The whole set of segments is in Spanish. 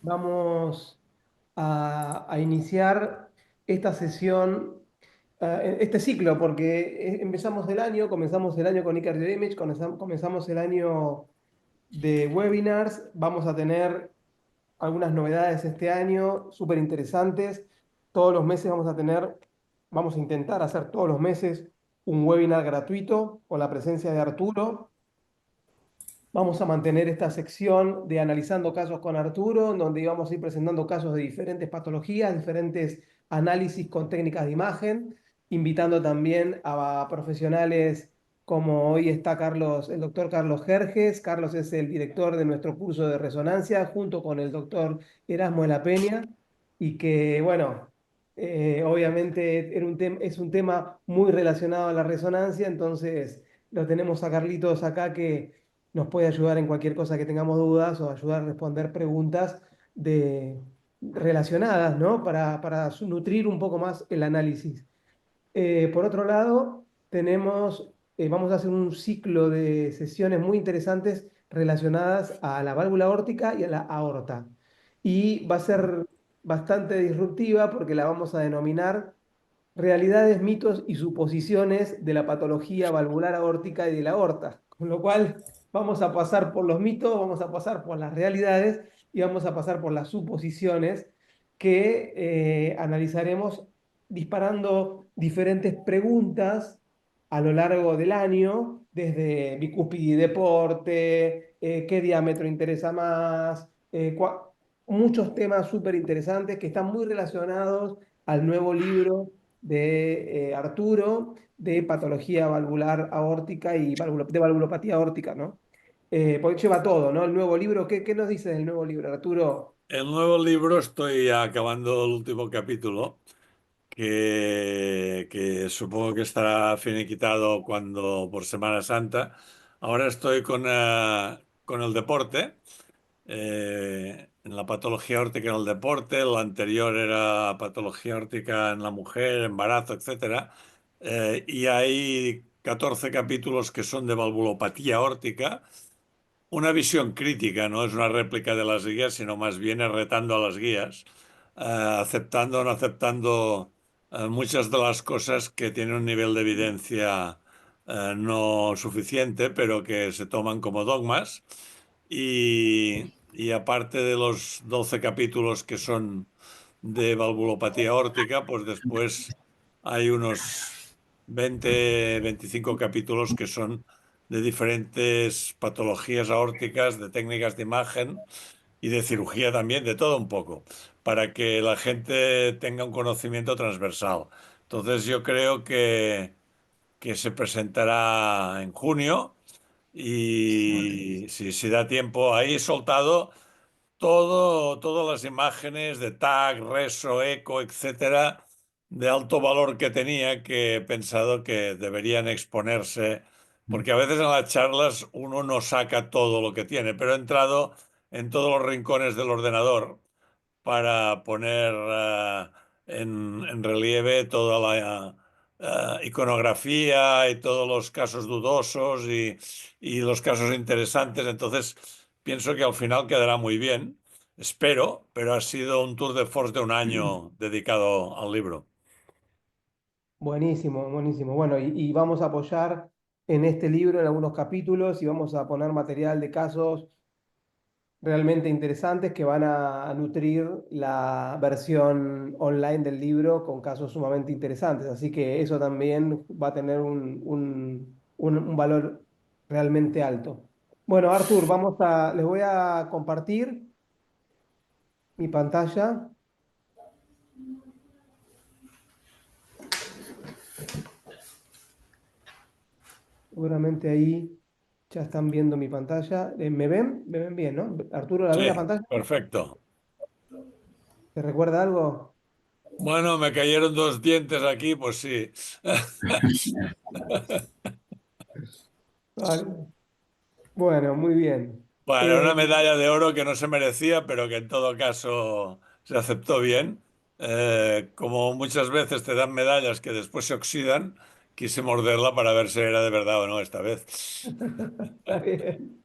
Vamos a iniciar esta sesión, este ciclo, porque comenzamos el año con Icar Image, comenzamos el año de webinars. Vamos a tener algunas novedades este año súper interesantes. Todos los meses vamos a intentar hacer todos los meses un webinar gratuito con la presencia de Arturo. Vamos a mantener esta sección de analizando casos con Arturo, en donde vamos a ir presentando casos de diferentes patologías, diferentes análisis con técnicas de imagen, invitando también a profesionales como hoy está Carlos, el doctor Carlos Jerjes. Carlos es el director de nuestro curso de resonancia, junto con el doctor Erasmo de la Peña, y que, bueno, obviamente es un tema muy relacionado a la resonancia. Entonces lo tenemos a Carlitos acá, que nos puede ayudar en cualquier cosa que tengamos dudas o ayudar a responder preguntas relacionadas, ¿no? Para nutrir un poco más el análisis. Por otro lado, vamos a hacer un ciclo de sesiones muy interesantes relacionadas a la válvula aórtica y a la aorta. Y va a ser bastante disruptiva porque la vamos a denominar realidades, mitos y suposiciones de la patología valvular aórtica y de la aorta. Con lo cual, vamos a pasar por los mitos, vamos a pasar por las realidades y vamos a pasar por las suposiciones que analizaremos disparando diferentes preguntas a lo largo del año, desde bicúspide y deporte, qué diámetro interesa más, muchos temas súper interesantes que están muy relacionados al nuevo libro de Arturo, de patología valvular aórtica y de valvulopatía aórtica, ¿no? Porque lleva todo, ¿no? El nuevo libro, ¿qué nos dice del nuevo libro, Arturo? El nuevo libro estoy acabando el último capítulo, que supongo que estará finiquitado cuando por Semana Santa. Ahora estoy con el deporte, en la patología órtica en el deporte. El anterior era patología órtica en la mujer, embarazo, etcétera. Y hay 14 capítulos que son de valvulopatía órtica. Una visión crítica, no es una réplica de las guías, sino más bien es retando a las guías, aceptando o no aceptando muchas de las cosas que tienen un nivel de evidencia no suficiente, pero que se toman como dogmas. Y aparte de los 12 capítulos que son de valvulopatía aórtica, pues después hay unos 20, 25 capítulos que son de diferentes patologías aórticas, de técnicas de imagen y de cirugía también, de todo un poco, para que la gente tenga un conocimiento transversal. Entonces yo creo que se presentará en junio y si da tiempo, ahí he soltado todas las imágenes de tag, reso, eco, etcétera, de alto valor que tenía, que he pensado que deberían exponerse, porque a veces en las charlas uno no saca todo lo que tiene, pero he entrado en todos los rincones del ordenador para poner en relieve toda la iconografía y todos los casos dudosos y los casos interesantes. Entonces, pienso que al final quedará muy bien. Espero, pero ha sido un tour de force de un año dedicado al libro. Buenísimo, buenísimo. Bueno, y vamos a apoyar en este libro en algunos capítulos y vamos a poner material de casos realmente interesantes que van a nutrir la versión online del libro con casos sumamente interesantes. Así que eso también va a tener un valor realmente alto. Bueno, Artur, les voy a compartir mi pantalla. Seguramente ahí ya están viendo mi pantalla. ¿Me ven? ¿Me ven bien, no? Arturo, ¿la ves la Sí, pantalla? perfecto. ¿Te recuerda algo? Bueno, me cayeron dos dientes aquí, pues sí. Vale. Bueno, muy bien. Bueno, Eh, una medalla de oro que no se merecía, pero que en todo caso se aceptó bien. Como muchas veces te dan medallas que después se oxidan, quise morderla para ver si era de verdad o no esta vez. Está bien.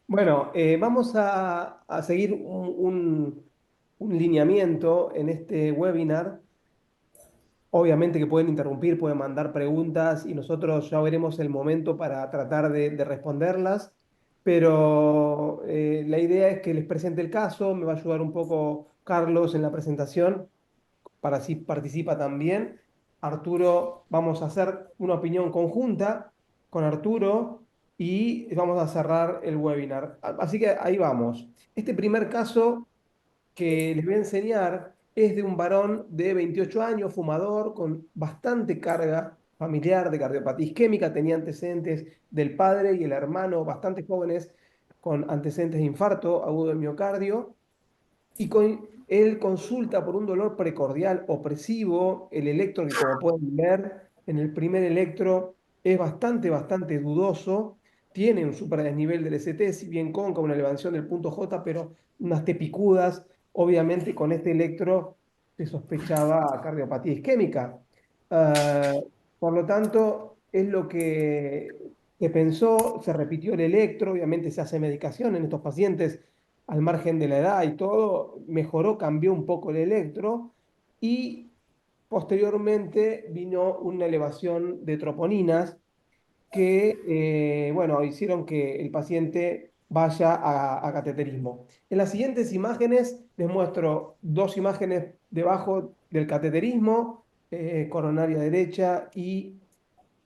Bueno, vamos a seguir un lineamiento en este webinar. Obviamente que pueden interrumpir, pueden mandar preguntas y nosotros ya veremos el momento para tratar de responderlas. Pero la idea es que les presente el caso, me va a ayudar un poco Carlos en la presentación para así participa también. Arturo, vamos a hacer una opinión conjunta con Arturo y vamos a cerrar el webinar. Así que ahí vamos. Este primer caso que les voy a enseñar es de un varón de 28 años, fumador, con bastante carga familiar de cardiopatía isquémica, tenía antecedentes del padre y el hermano bastante jóvenes con antecedentes de infarto agudo del miocardio y él consulta por un dolor precordial opresivo, el electro que como pueden ver en el primer electro es bastante dudoso, tiene un superdesnivel del ST, si bien con una elevación del punto J, pero unas T picudas, obviamente con este electro se sospechaba cardiopatía isquémica. Ah, por lo tanto, es lo que pensó, se repitió el electro, obviamente se hace medicación en estos pacientes al margen de la edad y todo, mejoró, cambió un poco el electro y posteriormente vino una elevación de troponinas que, bueno, hicieron que el paciente vaya a cateterismo. En las siguientes imágenes les muestro dos imágenes debajo del cateterismo, coronaria derecha y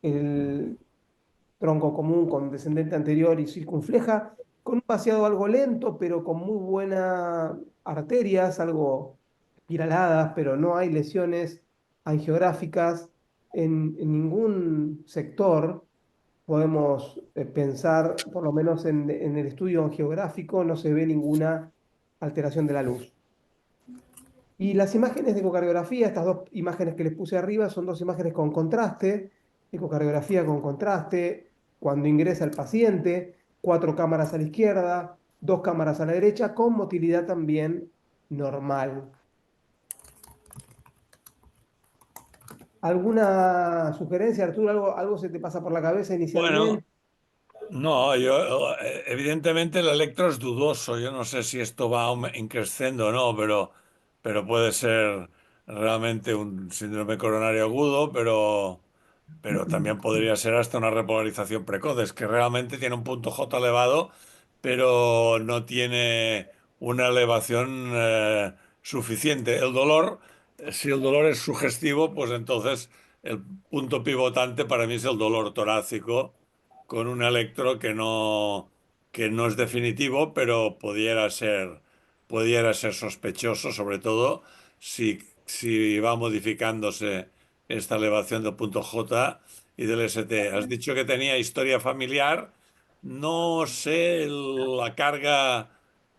el tronco común con descendente anterior y circunfleja, con un vaciado algo lento, pero con muy buenas arterias, algo espiraladas, pero no hay lesiones angiográficas en ningún sector. Podemos pensar, por lo menos en el estudio angiográfico, no se ve ninguna alteración de la luz. Y las imágenes de ecocardiografía, estas dos imágenes que les puse arriba, son dos imágenes con contraste, ecocardiografía con contraste, cuando ingresa el paciente, cuatro cámaras a la izquierda, dos cámaras a la derecha, con motilidad también normal. ¿Alguna sugerencia, Arturo? ¿Algo se te pasa por la cabeza Bueno, inicialmente? no, yo evidentemente el electro es dudoso. Yo no sé si esto va increciendo o no, pero puede ser realmente un síndrome coronario agudo, pero también podría ser hasta una repolarización precoz. Es que realmente tiene un punto J elevado, pero no tiene una elevación suficiente. El dolor, si el dolor es sugestivo, pues entonces el punto pivotante para mí es el dolor torácico con un electro que no es definitivo, pero pudiera ser sospechoso, sobre todo si va modificándose esta elevación del punto J y del ST. Has dicho que tenía historia familiar. No sé la carga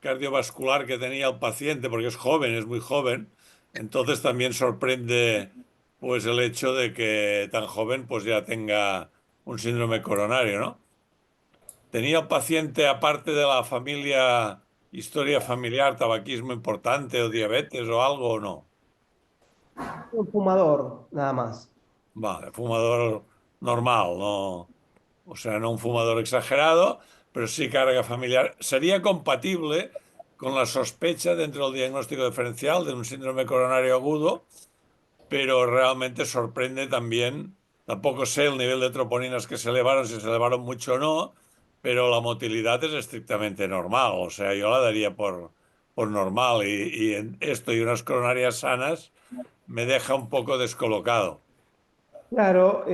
cardiovascular que tenía el paciente, porque es joven, es muy joven. Entonces también sorprende pues el hecho de que tan joven pues ya tenga un síndrome coronario, ¿no? ¿Tenía el paciente, aparte de la familia, historia familiar, tabaquismo importante o diabetes o algo o no? Un fumador, nada más. Vale, fumador normal, no, o sea, no un fumador exagerado, pero sí carga familiar. ¿Sería compatible con la sospecha dentro del diagnóstico diferencial de un síndrome coronario agudo? Pero realmente sorprende también, tampoco sé el nivel de troponinas que se elevaron, si se elevaron mucho o no, pero la motilidad es estrictamente normal, o sea, yo la daría por normal y en esto y unas coronarias sanas me deja un poco descolocado. Claro,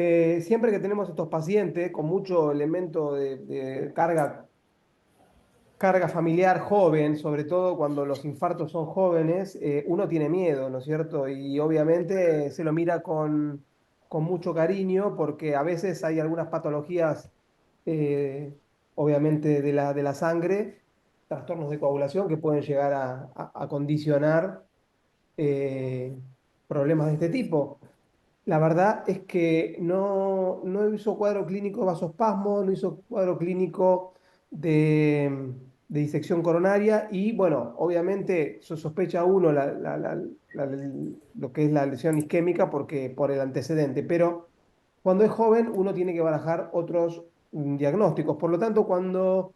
siempre que tenemos estos pacientes con mucho elemento de carga familiar joven, sobre todo cuando los infartos son jóvenes, uno tiene miedo, ¿no es cierto? Y obviamente se lo mira con mucho cariño porque a veces hay algunas patologías, eh, obviamente de la sangre, trastornos de coagulación que pueden llegar a condicionar eh, problemas de este tipo. La verdad es que no hizo cuadro clínico de vasospasmo, no hizo cuadro clínico de disección coronaria y bueno, obviamente se sospecha uno lo que es la lesión isquémica porque, por el antecedente, pero cuando es joven uno tiene que barajar otros diagnósticos. Por lo tanto, cuando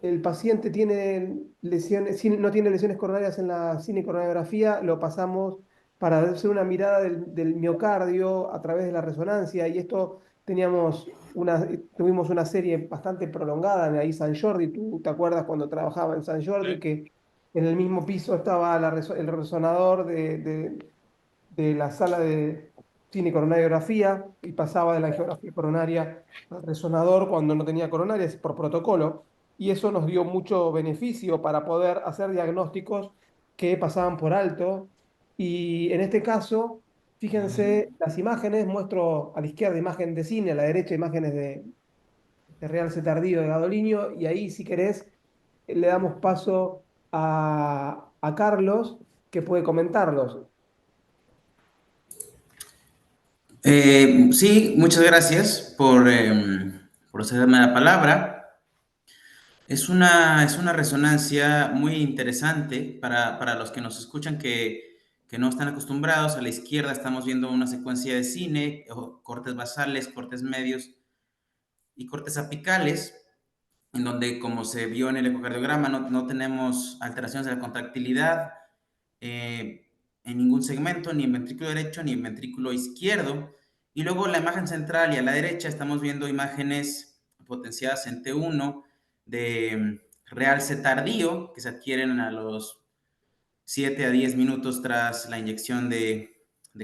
el paciente tiene lesiones, no tiene lesiones coronarias en la cinecoronariografía, lo pasamos para hacer una mirada del miocardio a través de la resonancia y esto tuvimos una serie bastante prolongada en ahí San Jordi, tú te acuerdas cuando trabajaba en San Jordi Sí, que en el mismo piso estaba el resonador de la sala de cine coronariografía y pasaba de la angiografía coronaria al resonador cuando no tenía coronarias por protocolo. Y eso nos dio mucho beneficio para poder hacer diagnósticos que pasaban por alto. Y en este caso, fíjense las imágenes, muestro a la izquierda imagen de cine, a la derecha imágenes de Realce Tardío de Gadoliño, y ahí si querés le damos paso a Carlos que puede comentarlos. Sí, muchas gracias por cederme la palabra. Es una resonancia muy interesante para los que nos escuchan que no están acostumbrados. A la izquierda estamos viendo una secuencia de cine, cortes basales, cortes medios y cortes apicales, en donde, como se vio en el ecocardiograma, no tenemos alteraciones de la contractilidad eh, en ningún segmento, ni en ventrículo derecho ni en ventrículo izquierdo. Y luego la imagen central y a la derecha estamos viendo imágenes potenciadas en T1 de realce tardío que se adquieren a los 7 a 10 minutos tras la inyección de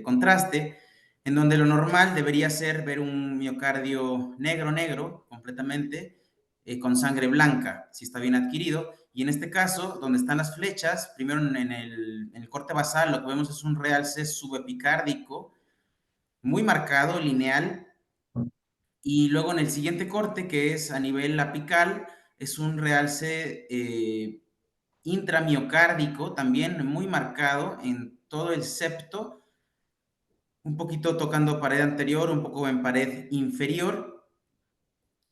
contraste, en donde lo normal debería ser ver un miocardio negro, negro, completamente, con sangre blanca, si está bien adquirido. Y en este caso, donde están las flechas, primero en el corte basal, lo que vemos es un realce subepicárdico muy marcado, lineal, y luego en el siguiente corte, que es a nivel apical, es un realce intramiocárdico, también muy marcado en todo el septo, un poquito tocando pared anterior, un poco en pared inferior.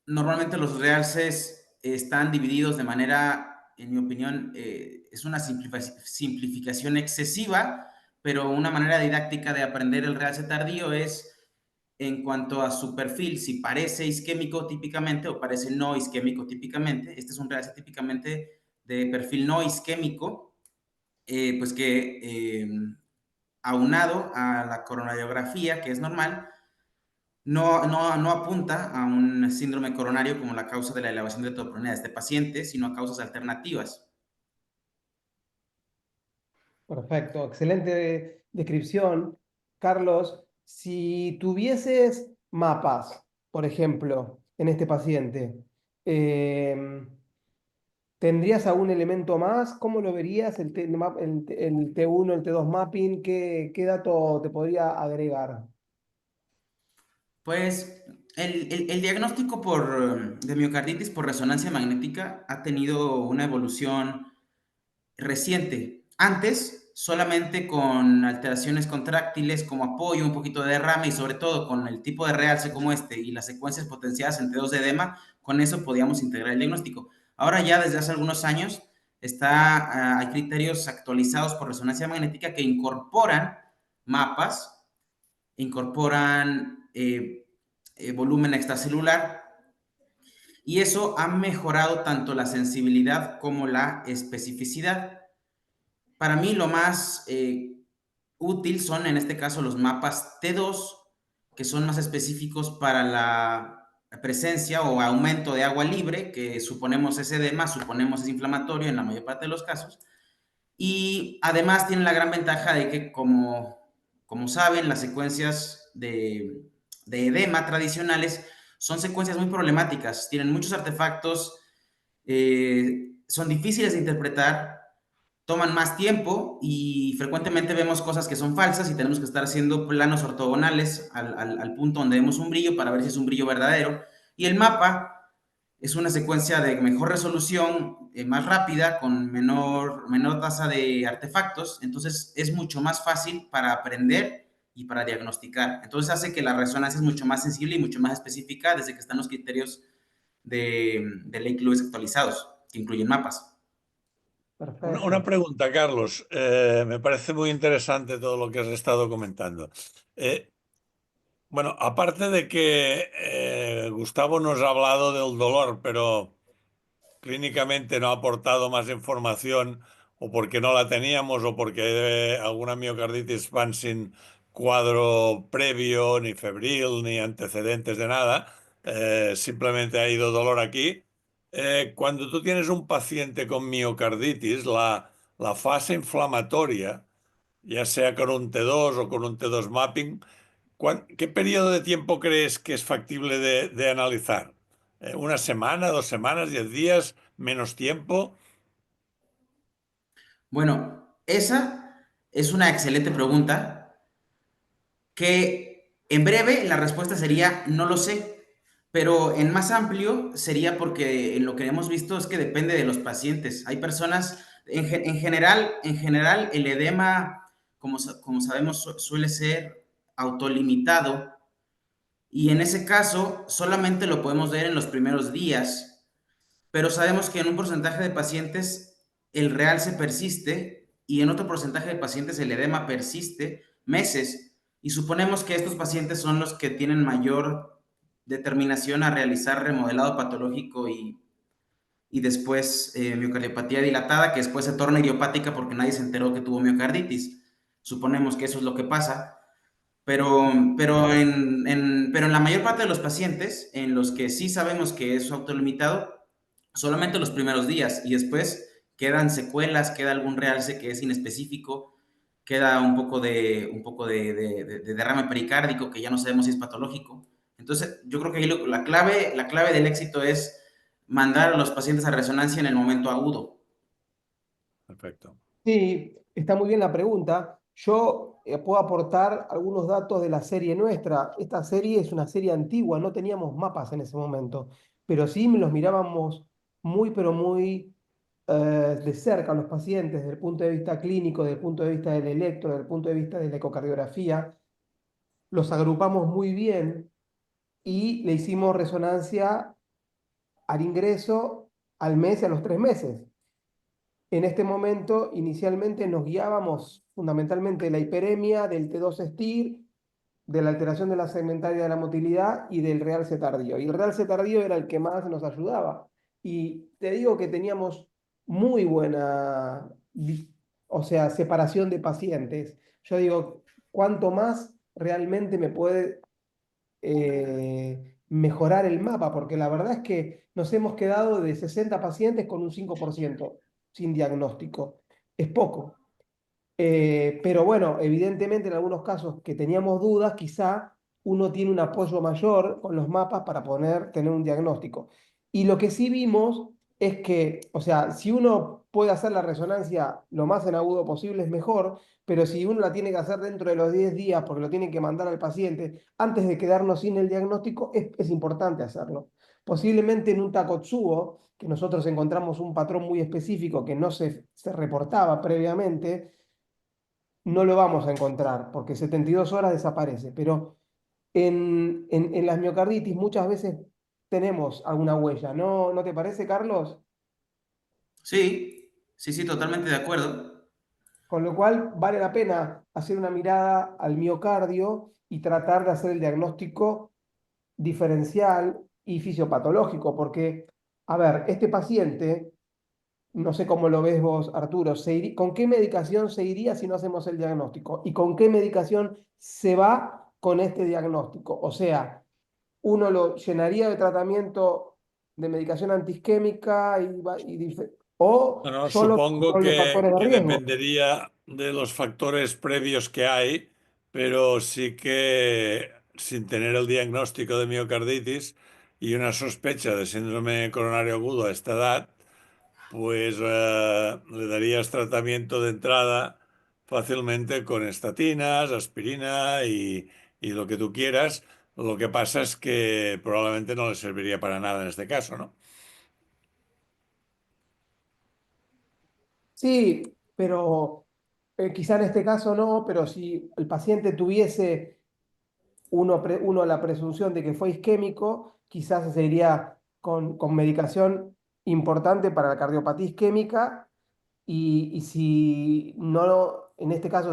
Normalmente los realces están divididos de manera, en mi opinión, es una simplificación excesiva, pero una manera didáctica de aprender el realce tardío es en cuanto a su perfil, si parece isquémico típicamente o parece no isquémico típicamente. Este es un realce típicamente de perfil no isquémico, pues que aunado a la coronariografía, que es normal, no apunta a un síndrome coronario como la causa de la elevación de troponina de este paciente, sino a causas alternativas. Perfecto, excelente descripción. Carlos, si tuvieses mapas, por ejemplo, en este paciente, eh, ¿tendrías algún elemento más? ¿Cómo lo verías el T1, el T2 mapping? ¿Qué dato te podría agregar? Pues el diagnóstico de miocarditis por resonancia magnética ha tenido una evolución reciente. Antes, solamente con alteraciones contráctiles como apoyo, un poquito de derrame y sobre todo con el tipo de realce como este y las secuencias potenciadas en T2 de edema, con eso podíamos integrar el diagnóstico. Ahora ya desde hace algunos años hay criterios actualizados por resonancia magnética que incorporan mapas, incorporan volumen extracelular y eso ha mejorado tanto la sensibilidad como la especificidad. Para mí lo más útil son en este caso los mapas T2, que son más específicos para la presencia o aumento de agua libre, que suponemos es edema, suponemos es inflamatorio en la mayor parte de los casos. Y además tienen la gran ventaja de que, como saben, las secuencias de edema tradicionales son secuencias muy problemáticas, tienen muchos artefactos, son difíciles de interpretar, toman más tiempo y frecuentemente vemos cosas que son falsas y tenemos que estar haciendo planos ortogonales al punto donde vemos un brillo para ver si es un brillo verdadero. Y el mapa es una secuencia de mejor resolución, más rápida, con menor tasa de artefactos, entonces es mucho más fácil para aprender y para diagnosticar. Entonces hace que la resonancia es mucho más sensible y mucho más específica desde que están los criterios de Lake Lewis actualizados, que incluyen mapas. Una Perfecto. pregunta, Carlos. Me parece muy interesante todo lo que has estado comentando. Eh, bueno, aparte de que Gustavo nos ha hablado del dolor, pero clínicamente no ha aportado más información o porque no la teníamos o porque alguna miocarditis van sin cuadro previo, ni febril, ni antecedentes de nada, simplemente ha ido dolor aquí. Cuando tú tienes un paciente con miocarditis, la fase inflamatoria, ya sea con un T2 o con un T2 mapping, ¿qué periodo de tiempo crees que es factible de analizar? ¿Una semana, 2 semanas, 10 días, menos tiempo? Bueno, esa es una excelente pregunta que en breve la respuesta sería no lo sé, pero en más amplio sería porque en lo que hemos visto es que depende de los pacientes. Hay personas, en general el edema, como sabemos, suele ser autolimitado y en ese caso solamente lo podemos ver en los primeros días, pero sabemos que en un porcentaje de pacientes el realce persiste y en otro porcentaje de pacientes el edema persiste meses y suponemos que estos pacientes son los que tienen mayor determinación a realizar remodelado patológico y después miocardiopatía dilatada, que después se torna idiopática porque nadie se enteró que tuvo miocarditis. Suponemos que eso es lo que pasa, pero, pero en la mayor parte de los pacientes, en los que sí sabemos que es autolimitado, solamente los primeros días y después quedan secuelas, queda algún realce que es inespecífico, queda un poco de derrame pericárdico que ya no sabemos si es patológico. Entonces, yo creo que ahí la clave del éxito es mandar a los pacientes a resonancia en el momento agudo. Perfecto. Sí, está muy bien la pregunta. Yo puedo aportar algunos datos de la serie nuestra. Esta serie es una serie antigua, no teníamos mapas en ese momento, pero sí los mirábamos muy, pero muy de cerca a los pacientes, desde el punto de vista clínico, desde el punto de vista del electro, desde el punto de vista de la ecocardiografía. Los agrupamos muy bien y le hicimos resonancia al ingreso, al mes y a los 3 meses. En este momento, inicialmente nos guiábamos fundamentalmente de la hiperemia, del T2-STIR, de la alteración de la segmentaria de la motilidad y del realce tardío. Y el realce tardío era el que más nos ayudaba. Y te digo que teníamos muy buena, o sea, separación de pacientes. Yo digo, ¿cuánto más realmente me puede mejorar el mapa? Porque la verdad es que nos hemos quedado de 60 pacientes con un 5% sin diagnóstico. Es poco. Pero bueno, evidentemente en algunos casos que teníamos dudas, quizá uno tiene un apoyo mayor con los mapas para poder tener un diagnóstico. Y lo que sí vimos es que, o sea, si uno puede hacer la resonancia lo más en agudo posible es mejor, pero si uno la tiene que hacer dentro de los 10 días porque lo tiene que mandar al paciente antes de quedarnos sin el diagnóstico, es importante hacerlo. Posiblemente en un Takotsubo, que nosotros encontramos un patrón muy específico que no se reportaba previamente, no lo vamos a encontrar porque 72 horas desaparece, pero en las miocarditis muchas veces tenemos alguna huella, ¿no? ¿No te parece, Carlos? Sí, sí, sí, totalmente de acuerdo. Con lo cual vale la pena hacer una mirada al miocardio y tratar de hacer el diagnóstico diferencial y fisiopatológico, porque, a ver, este paciente, no sé cómo lo ves vos, Arturo, ¿con qué medicación se iría si no hacemos el diagnóstico? ¿Y con qué medicación se va con este diagnóstico? O sea, uno lo llenaría de tratamiento de medicación antiisquémica o Bueno, solo supongo control de factores de que riesgo. dependería de los factores previos que hay, pero sí que sin tener el diagnóstico de miocarditis y una sospecha de síndrome coronario agudo a esta edad, pues le darías tratamiento de entrada fácilmente con estatinas, aspirina y lo que tú quieras. Lo que pasa es que probablemente no le serviría para nada en este caso, ¿no? Sí, pero quizá en este caso no, pero si el paciente tuviese uno la presunción de que fue isquémico, quizás se iría con medicación importante para la cardiopatía isquémica y si no, en este caso,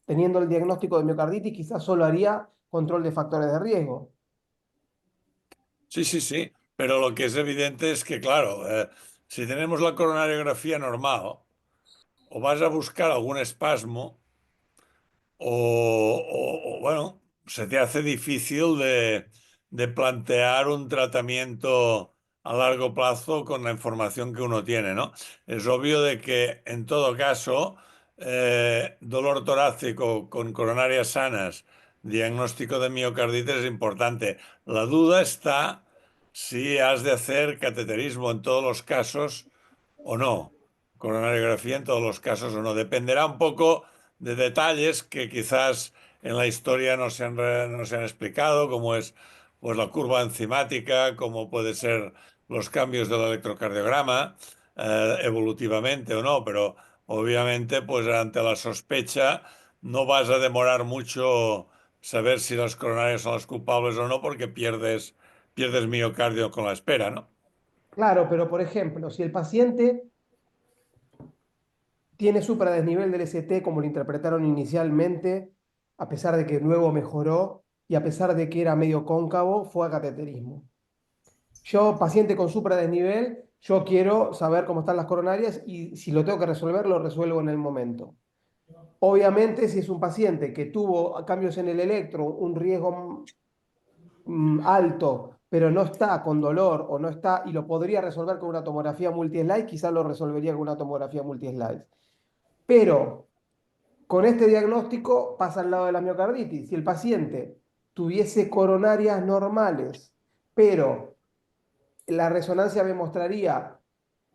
teniendo el diagnóstico de miocarditis, quizás solo haría control de factores de riesgo. Sí, sí, sí. pero lo que es evidente es que, claro, si tenemos la coronariografía normal, o vas a buscar algún espasmo, bueno, se te hace difícil de plantear un tratamiento a largo plazo con la información que uno tiene, ¿no? Es obvio de que en todo caso, dolor torácico con coronarias sanas, diagnóstico de miocarditis es importante. La duda está si has de hacer cateterismo en todos los casos o no, coronariografía en todos los casos o no. Dependerá un poco de detalles que quizás en la historia no se han explicado, como es pues, la curva enzimática, como puede ser los cambios del electrocardiograma, evolutivamente o no, pero obviamente pues ante la sospecha no vas a demorar mucho saber si las coronarias son las culpables o no porque pierdes miocardio con la espera, ¿no? Claro, pero por ejemplo, si el paciente tiene supradesnivel del ST como lo interpretaron inicialmente, a pesar de que luego mejoró y a pesar de que era medio cóncavo, fue a cateterismo. Yo, paciente con supradesnivel, yo quiero saber cómo están las coronarias y si lo tengo que resolver, lo resuelvo en el momento. Obviamente, si es un paciente que tuvo cambios en el electro, un riesgo alto, pero no está con dolor o no está y lo podría resolver con una tomografía multi-slide, quizás lo resolvería con una tomografía multi-slide. Pero con este diagnóstico pasa al lado de la miocarditis. Si el paciente tuviese coronarias normales, pero la resonancia me mostraría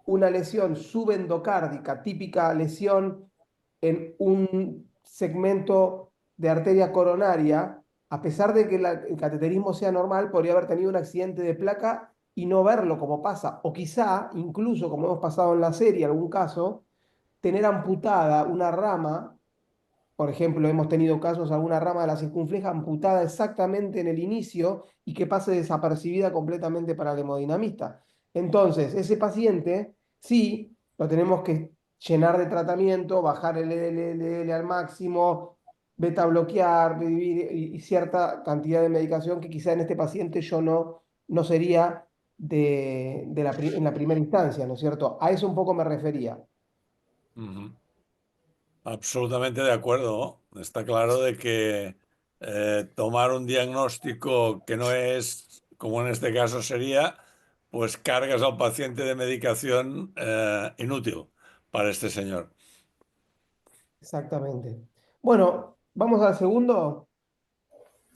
una lesión subendocárdica, típica lesión en un segmento de arteria coronaria, a pesar de que el cateterismo sea normal, podría haber tenido un accidente de placa y no verlo como pasa. O quizá, incluso como hemos pasado en la serie, algún caso, tener amputada una rama. Por ejemplo, hemos tenido casos, alguna rama de la circunfleja amputada exactamente en el inicio y que pase desapercibida completamente para el hemodinamista. Entonces, ese paciente sí lo tenemos que llenar de tratamiento, bajar el LDL al máximo, beta bloquear y cierta cantidad de medicación que quizá en este paciente yo no sería en la primera instancia, ¿no es cierto? A eso un poco me refería. Ujú. Absolutamente de acuerdo, ¿no? Está claro de que tomar un diagnóstico que no es, como en este caso sería, pues cargas al paciente de medicación inútil para este señor. Exactamente. Bueno, vamos al segundo.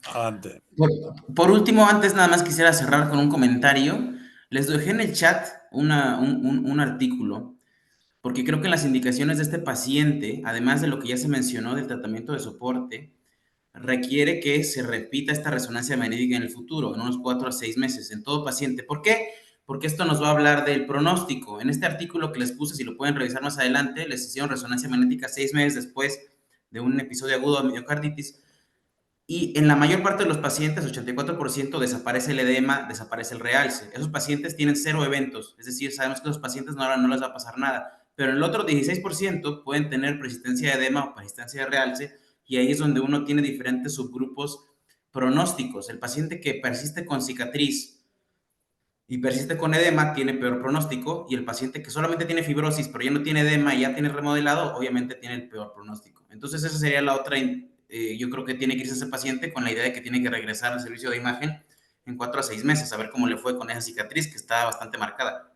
Adelante. Por, por último, antes nada más quisiera cerrar con un comentario. Les dejé en el chat un artículo, porque creo que las indicaciones de este paciente, además de lo que ya se mencionó del tratamiento de soporte, requiere que se repita esta resonancia magnética en el futuro, en unos 4 a 6 meses, en todo paciente. ¿Por qué? Porque esto nos va a hablar del pronóstico. En este artículo que les puse, si lo pueden revisar más adelante, les hicieron resonancia magnética 6 meses después de un episodio agudo de miocarditis. Y en la mayor parte de los pacientes, 84%, desaparece el edema, desaparece el realce. Esos pacientes tienen cero eventos, es decir, sabemos que a los pacientes no les va a pasar nada. Pero en el otro 16% pueden tener persistencia de edema o persistencia de realce, y ahí es donde uno tiene diferentes subgrupos pronósticos. El paciente que persiste con cicatriz y persiste con edema tiene peor pronóstico, y el paciente que solamente tiene fibrosis pero ya no tiene edema y ya tiene remodelado, obviamente tiene el peor pronóstico. Entonces esa sería la otra, yo creo que tiene que irse ese paciente con la idea de que tiene que regresar al servicio de imagen en 4 a 6 meses, a ver cómo le fue con esa cicatriz que está bastante marcada.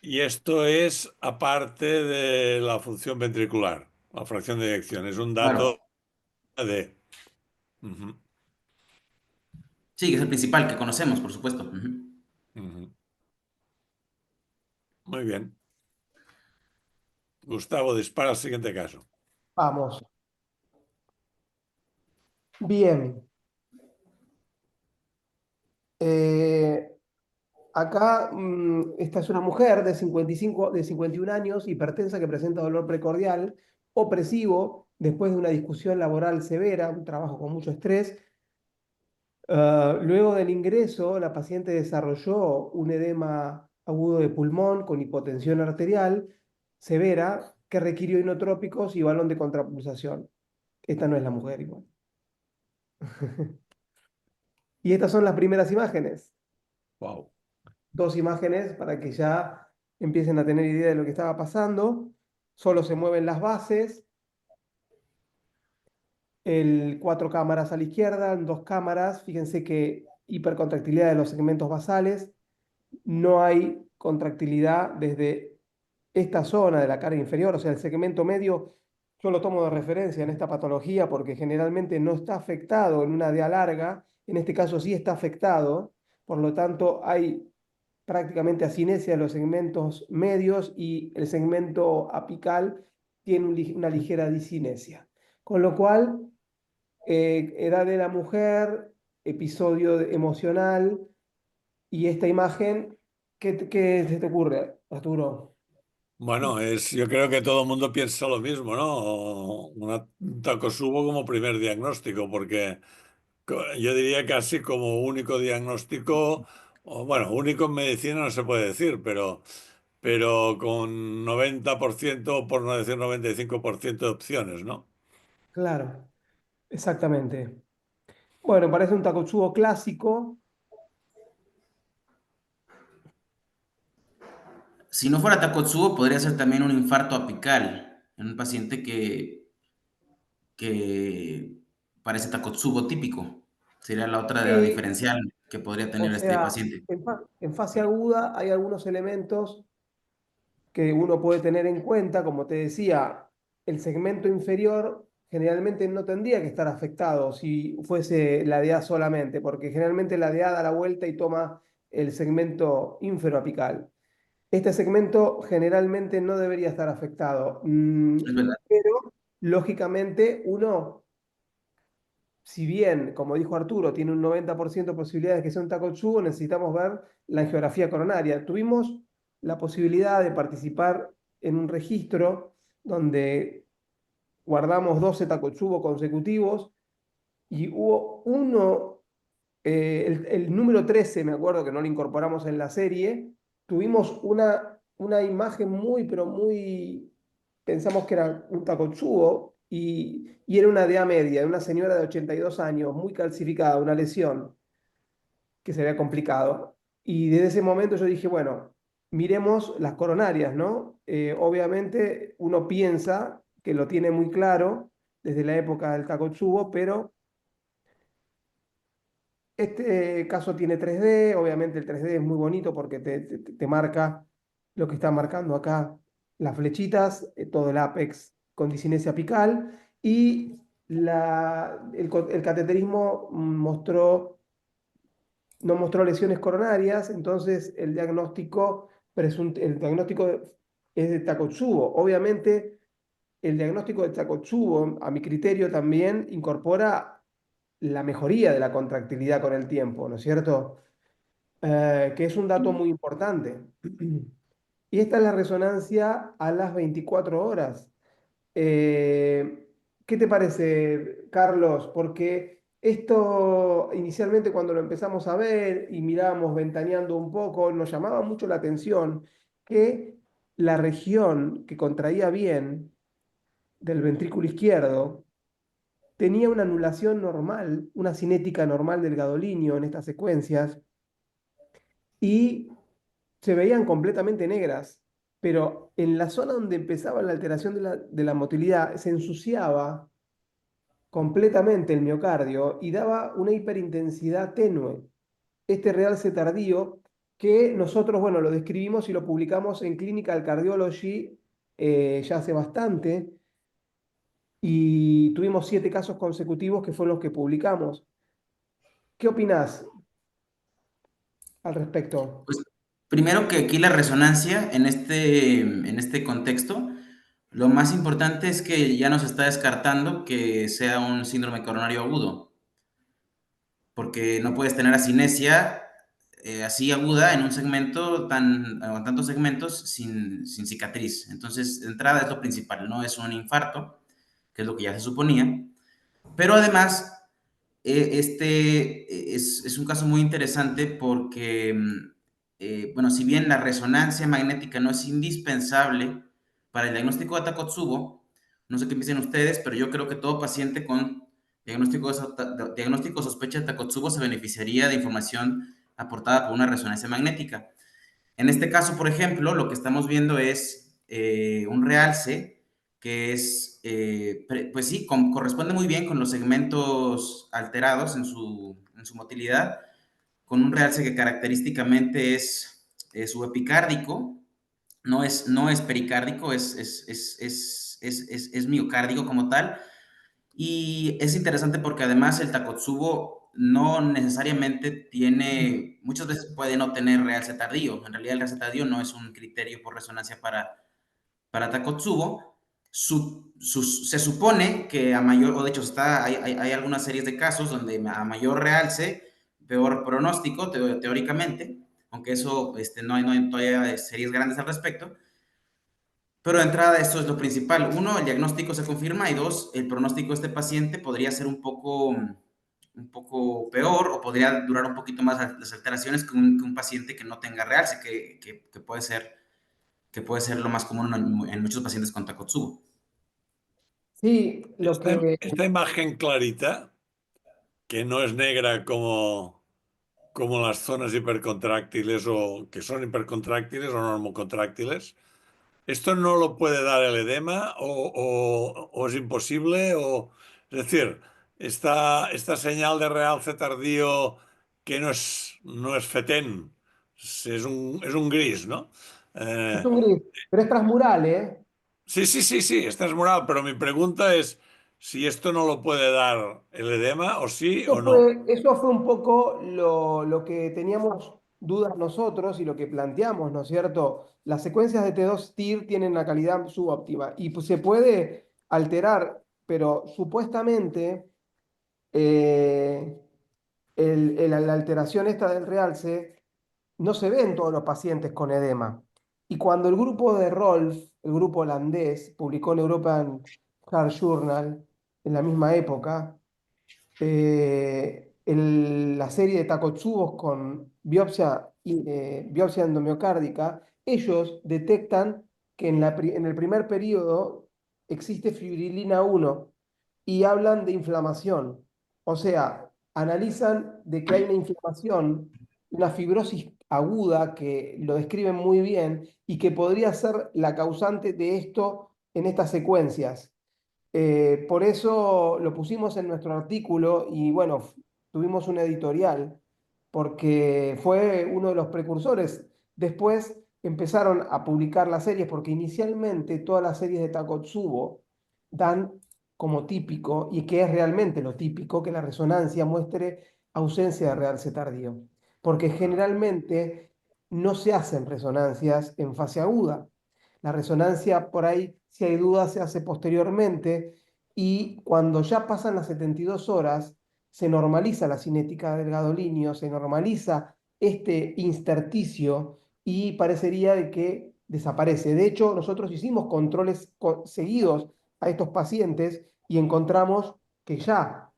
Y esto es aparte de la función ventricular, la fracción de eyección, es un Claro. dato de... Ujú, Sí, es el principal que conocemos, por supuesto. Uh -huh. ujú. Muy bien. Gustavo, dispara al siguiente caso. Vamos. Bien. Eh, Acá, esta es una mujer de 55, de 51 años, hipertensa, que presenta dolor precordial, opresivo, después de una discusión laboral severa, un trabajo con mucho estrés. Luego del ingreso, la paciente desarrolló un edema agudo de pulmón con hipotensión arterial severa que requirió inotrópicos y balón de contrapulsación. Esta no es la mujer igual. Y estas son las primeras imágenes. Wow. dos imágenes para que ya empiecen a tener idea de lo que estaba pasando. Solo se mueven las bases, cuatro cámaras a la izquierda, dos cámaras. Fíjense que hipercontractilidad de los segmentos basales. No hay contractilidad desde esta zona de la cara inferior, o sea, el segmento medio. Yo lo tomo de referencia en esta patología porque generalmente no está afectado en una DA larga, en este caso sí está afectado, por lo tanto hay prácticamente asinesia de los segmentos medios y el segmento apical tiene una ligera disinesia. Con lo cual, edad de la mujer, episodio emocional y esta imagen, ¿qué se te ocurre, Arturo? Bueno, yo creo que todo el mundo piensa lo mismo, ¿no? Un Takotsubo como primer diagnóstico, porque yo diría casi como único diagnóstico, o bueno, único en medicina no se puede decir, pero con 90%, por no decir 95% de opciones, ¿no? Claro, exactamente. Bueno, parece un Takotsubo clásico. Si no fuera Takotsubo, podría ser también un infarto apical en un paciente que parece Takotsubo típico. Sería la otra Sí, diferencial que podría o tener este sea, paciente. en fase aguda hay algunos elementos que uno puede tener en cuenta, como te decía, el segmento inferior generalmente no tendría que estar afectado si fuese la DA solamente, porque generalmente la DA da la vuelta y toma el segmento inferoapical. Este segmento generalmente no debería estar afectado, Es verdad. pero lógicamente uno, si bien, como dijo Arturo, tiene un 90% de posibilidades de que sea un Takotsubo, necesitamos ver la angiografía coronaria. Tuvimos la posibilidad de participar en un registro donde guardamos 12 Takotsubo consecutivos y hubo uno, el número 13, me acuerdo que no lo incorporamos en la serie. Tuvimos una imagen muy, pero muy, pensamos que era un Takotsubo y era una DA media, de una señora de 82 años, muy calcificada, una lesión que se había complicado. Y desde ese momento yo dije, bueno, miremos las coronarias, ¿no? Obviamente uno piensa que lo tiene muy claro desde la época del Takotsubo, pero este caso tiene 3D. Obviamente el 3D es muy bonito porque te marca lo que está marcando acá las flechitas, todo el ápex con disinesia apical y el cateterismo no mostró lesiones coronarias. Entonces el diagnóstico es de Takotsubo. Obviamente el diagnóstico de Takotsubo, a mi criterio, también incorpora la mejoría de la contractilidad con el tiempo, ¿no es cierto? Que es un dato muy importante. Y esta es la resonancia a las 24 horas. Eh, ¿Qué te parece, Carlos? Porque esto inicialmente cuando lo empezamos a ver y miramos ventaneando un poco, nos llamaba mucho la atención que la región que contraía bien del ventrículo izquierdo tenía una anulación normal, una cinética normal del gadolinio en estas secuencias y se veían completamente negras, pero en la zona donde empezaba la alteración de la motilidad se ensuciaba completamente el miocardio y daba una hiperintensidad tenue. Este realce tardío que nosotros, bueno, lo describimos y lo publicamos en Clinical Cardiology ya hace bastante y tuvimos 7 casos consecutivos que fueron los que publicamos. ¿Qué opinás al respecto? Pues primero que aquí la resonancia en este contexto, lo más importante es que ya nos está descartando que sea un síndrome coronario agudo, porque no puedes tener asinesia así aguda en un segmento en tantos segmentos sin cicatriz. Entonces, de entrada es lo principal, no es un infarto, que es lo que ya se suponía, pero además es un caso muy interesante porque, bueno, si bien la resonancia magnética no es indispensable para el diagnóstico de Takotsubo, no sé qué piensan ustedes, pero yo creo que todo paciente con diagnóstico o sospecha de Takotsubo se beneficiaría de información aportada por una resonancia magnética. En este caso, por ejemplo, lo que estamos viendo es un realce que es, pues sí, corresponde muy bien con los segmentos alterados en su motilidad, con un realce que característicamente es subepicárdico, no es pericárdico, es miocárdico como tal. Y es interesante porque además el Takotsubo no necesariamente tiene, muchas veces puede no tener realce tardío. En realidad el realce tardío no es un criterio por resonancia para Takotsubo. Se supone que a mayor, o de hecho hay algunas series de casos donde a mayor realce, peor pronóstico teóricamente, aunque eso no hay todavía series grandes al respecto. Pero de entrada, esto es lo principal. Uno, el diagnóstico se confirma y dos, el pronóstico de este paciente podría ser un poco peor o podría durar un poquito más las alteraciones que un paciente que no tenga realce, que puede ser lo más común en muchos pacientes con Takotsubo. Sí, lo que Esta imagen clarita, que no es negra como las zonas hipercontráctiles o que son hipercontráctiles o normocontráctiles, ¿esto no lo puede dar el edema o es imposible? Es decir, esta señal de realce tardío que no es fetén, es un gris, ¿no? es Eh, un gris, pero es transmural, ¿eh? sí, esta es moral, pero mi pregunta es si esto no lo puede dar el edema o sí o no. Eso fue un poco lo que teníamos dudas nosotros y lo que planteamos, ¿no es cierto? Las secuencias de T2-TIR tienen una calidad subóptima y pues, se puede alterar, pero supuestamente eh, la alteración esta del realce no se ve en todos los pacientes con edema. Y cuando el grupo de Rolf, el grupo holandés, publicó en European Heart Journal en la misma época, la serie de Takotsubos con biopsia endomiocárdica, ellos detectan que en el primer periodo existe fibrilina 1 y hablan de inflamación. O sea, analizan de que hay una inflamación, una fibrosis aguda que lo describen muy bien y que podría ser la causante de esto en estas secuencias. Por eso lo pusimos en nuestro artículo y bueno, tuvimos una editorial porque fue uno de los precursores. Después empezaron a publicar las series porque inicialmente todas las series de Takotsubo dan como típico y que es realmente lo típico que la resonancia muestre ausencia de realce tardío. Porque generalmente no se hacen resonancias en fase aguda. La resonancia por ahí, si hay dudas, se hace posteriormente y cuando ya pasan las 72 horas, se normaliza la cinética del gadolinio, se normaliza este intersticio y parecería de que desaparece. De hecho, nosotros hicimos controles seguidos a estos pacientes y encontramos que ya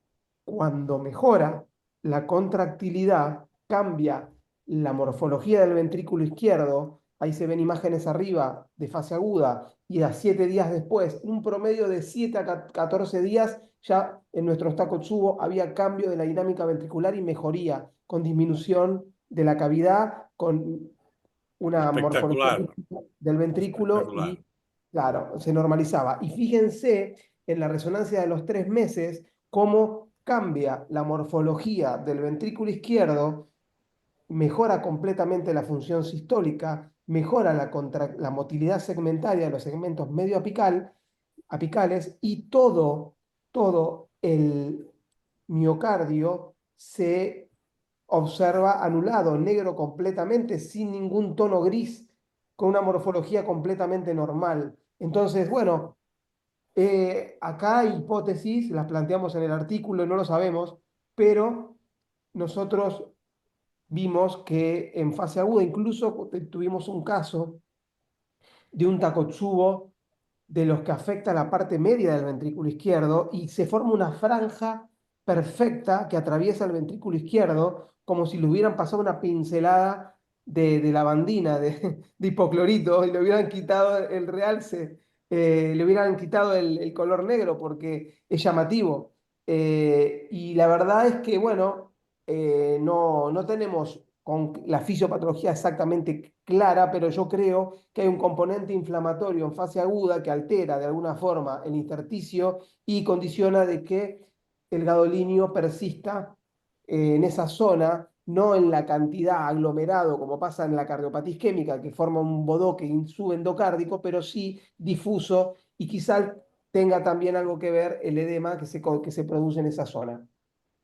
cuando mejora la contractilidad, cambia la morfología del ventrículo izquierdo, ahí se ven imágenes arriba de fase aguda, y a 7 días después, un promedio de 7 a 14 días, ya en nuestro Takotsubo había cambio de la dinámica ventricular y mejoría, con disminución de la cavidad, con una morfología Espectacular, del ventrículo espectacular. y, claro, se normalizaba. Y fíjense en la resonancia de los 3 meses cómo cambia la morfología del ventrículo izquierdo, mejora completamente la función sistólica, mejora la motilidad segmentaria de los segmentos medio apicales y todo el miocardio se observa anulado, negro completamente, sin ningún tono gris, con una morfología completamente normal. Entonces, bueno, acá hay hipótesis, las planteamos en el artículo, no lo sabemos, pero nosotros vimos que en fase aguda incluso tuvimos un caso de un Takotsubo de los que afecta la parte media del ventrículo izquierdo y se forma una franja perfecta que atraviesa el ventrículo izquierdo como si le hubieran pasado una pincelada de lavandina, de hipoclorito, y le hubieran quitado el realce, le hubieran quitado el color negro porque es llamativo. Y la verdad es que, bueno, no tenemos con la fisiopatología exactamente clara, pero yo creo que hay un componente inflamatorio en fase aguda que altera de alguna forma el intersticio y condiciona de que el gadolinio persista en esa zona, no en la cantidad aglomerado como pasa en la cardiopatía isquémica, que forma un bodoque subendocárdico, pero sí difuso y quizás tenga también algo que ver el edema que se produce en esa zona.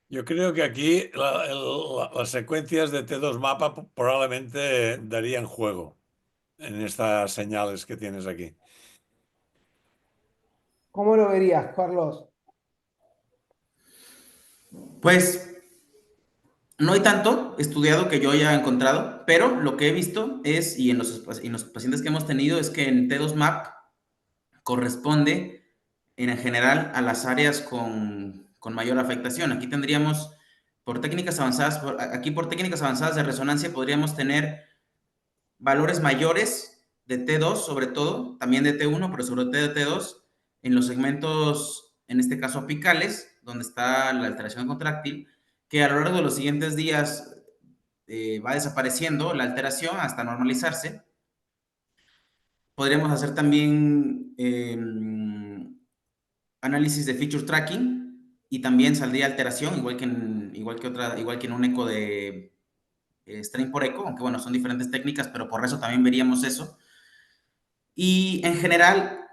Yo creo que aquí las secuencias de T2 mapa probablemente darían juego en estas señales que tienes aquí. ¿Cómo lo verías, Carlos? Pues no hay tanto estudiado que yo haya encontrado, pero lo que he visto es, y en los pacientes que hemos tenido, es que en T2MAP corresponde en general a las áreas con mayor afectación. Aquí tendríamos, por técnicas avanzadas, aquí por técnicas avanzadas de resonancia podríamos tener valores mayores de T2 sobre todo, también de T1, pero sobre todo de T2, en los segmentos, en este caso apicales, donde está la alteración contráctil, que a lo largo de los siguientes días va desapareciendo la alteración hasta normalizarse. Podríamos hacer también análisis de feature tracking y también saldría alteración, igual que en un eco de strain por eco, aunque bueno, son diferentes técnicas, pero por eso también veríamos eso. Y en general,